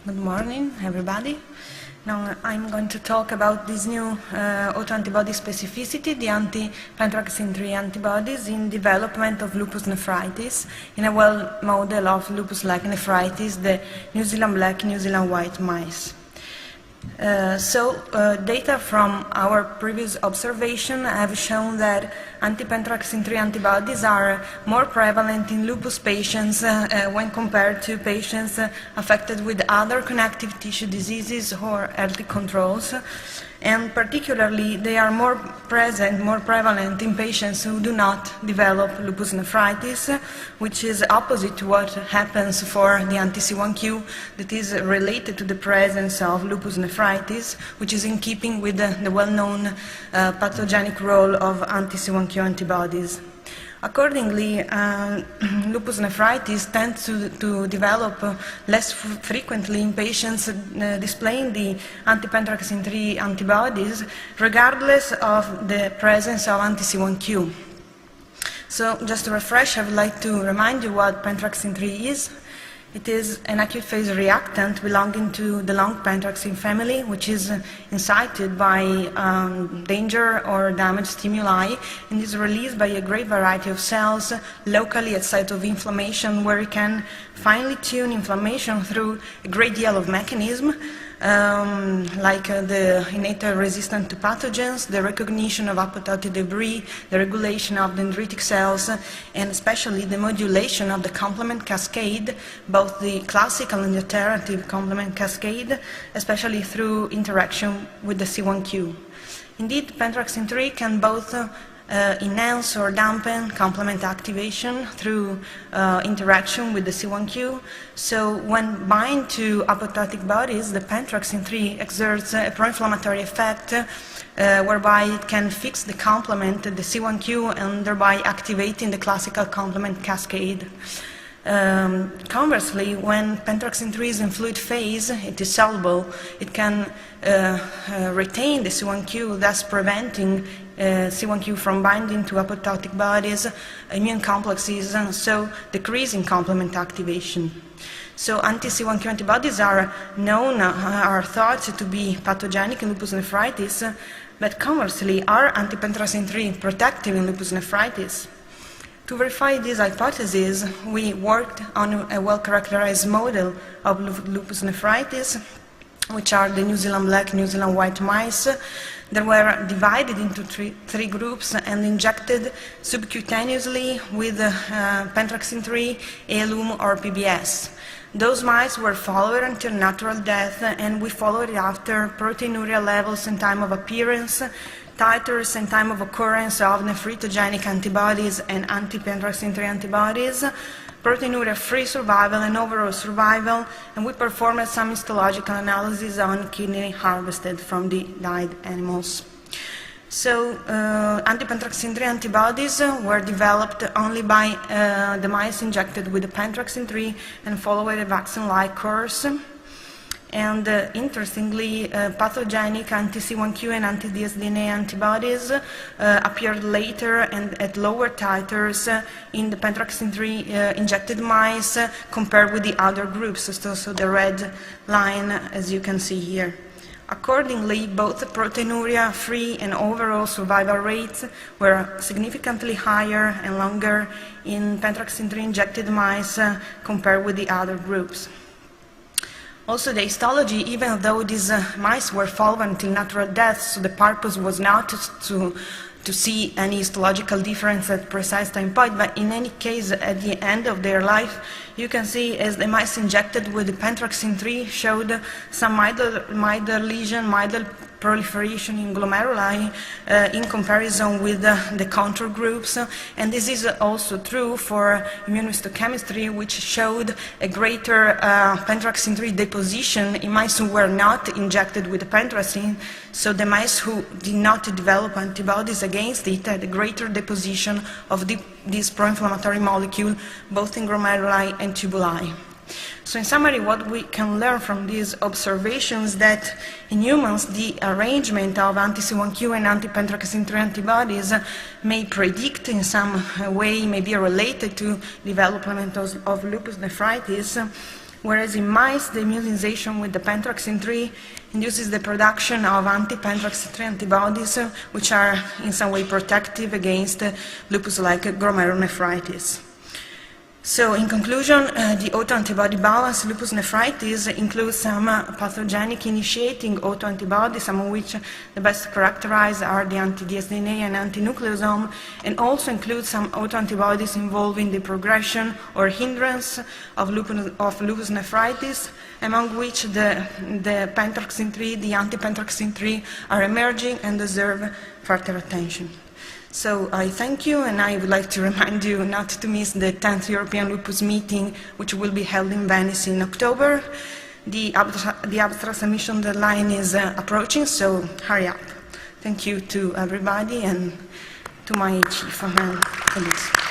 Good morning, everybody. Now I'm going to talk about this new autoantibody specificity, the anti-pentraxin-3 antibodies in development of lupus nephritis in a well model of lupus-like nephritis, the New Zealand black, New Zealand white mice. Data from our previous observation have shown that anti-pentraxin-3 antibodies are more prevalent in lupus patients when compared to patients affected with other connective tissue diseases or early controls. And particularly, they are more prevalent in patients who do not develop lupus nephritis, which is opposite to what happens for the anti-C1q that is related to the presence of lupus nephritis, which is in keeping with the well-known pathogenic role of anti-C1q antibodies. Accordingly, lupus nephritis tends to develop less frequently in patients displaying the anti-pentraxin-3 antibodies, regardless of the presence of anti-C1q. So, just to refresh, I would like to remind you what pentraxin-3 is. It is an acute phase reactant belonging to the long pentraxin family, which is incited by danger or damage stimuli and is released by a great variety of cells locally at site of inflammation, where it can finely tune inflammation through a great deal of mechanisms, like the innate resistance to pathogens, the recognition of apoptotic debris, the regulation of dendritic cells, and especially the modulation of the complement cascade, both the classical and the iterative complement cascade, especially through interaction with the C1q. Indeed, pentraxin-3 can both enhance or dampen complement activation through interaction with the C1q. So when bind to apoptotic bodies, the pentraxin-3 exerts a pro-inflammatory effect whereby it can fix the complement, the C1q, and thereby activating the classical complement cascade. Conversely, when pentraxin-3 is in fluid phase, it is soluble. It can retain the C1q, thus preventing C1q from binding to apoptotic bodies, immune complexes, and so decreasing complement activation. So anti-C1q antibodies are thought to be pathogenic in lupus nephritis, but conversely, are anti-pentraxin-3 protective in lupus nephritis? To verify this hypothesis, we worked on a well-characterized model of lupus nephritis, which are the New Zealand black, New Zealand white mice that were divided into three groups and injected subcutaneously with pentraxin-3, alum, or PBS. Those mice were followed until natural death, and we followed after proteinuria levels and time of appearance, titers and time of occurrence of nephritogen antibodies and anti-pentraxin-3 antibodies, proteinuria-free survival and overall survival, and we performed some histological analysis on kidney harvested from the died animals. So, anti-pentraxin-3 antibodies were developed only by the mice injected with the pentraxin-3 and followed a vaccine-like course. And interestingly, pathogenic anti-C1q and anti-dsDNA antibodies appeared later and at lower titers in the pentraxin-3 injected mice compared with the other groups, so the red line, as you can see here. Accordingly, both proteinuria-free and overall survival rates were significantly higher and longer in pentraxin-3 injected mice compared with the other groups. Also, the histology, even though these mice were followed until natural death, so the purpose was not to see any histological difference at precise time point, but in any case, at the end of their life, you can see as the mice injected with the pentraxin-3 showed some milder lesion, milder proliferation in glomeruli in comparison with the control groups. And this is also true for immunohistochemistry, which showed a greater pentraxin-3 deposition in mice who were not injected with the pentraxin. So the mice who did not develop antibodies against it had a greater deposition of this pro-inflammatory molecule, both in glomeruli and tubuli. So in summary, what we can learn from these observations that in humans, the arrangement of anti-C1q and anti-pentraxin-3 antibodies may predict in some way, may be related to development of lupus nephritis. whereas in mice, the immunization with the pentraxin 3 induces the production of anti-pentraxin 3 antibodies, which are in some way protective against lupus-like glomerulonephritis. So, in conclusion, the autoantibody balance lupus nephritis includes some pathogenic initiating autoantibodies, some of which the best characterized are the anti-dsDNA and anti-nucleosome, and also includes some autoantibodies involving the progression or hindrance of lupus nephritis, among which the pentraxin 3, the anti-pentraxin 3 are emerging and deserve further attention. So I thank you, and I would like to remind you not to miss the 10th European Lupus meeting, which will be held in Venice in October. The abstract submission deadline is approaching, so hurry up. Thank you to everybody and to my chief colleagues.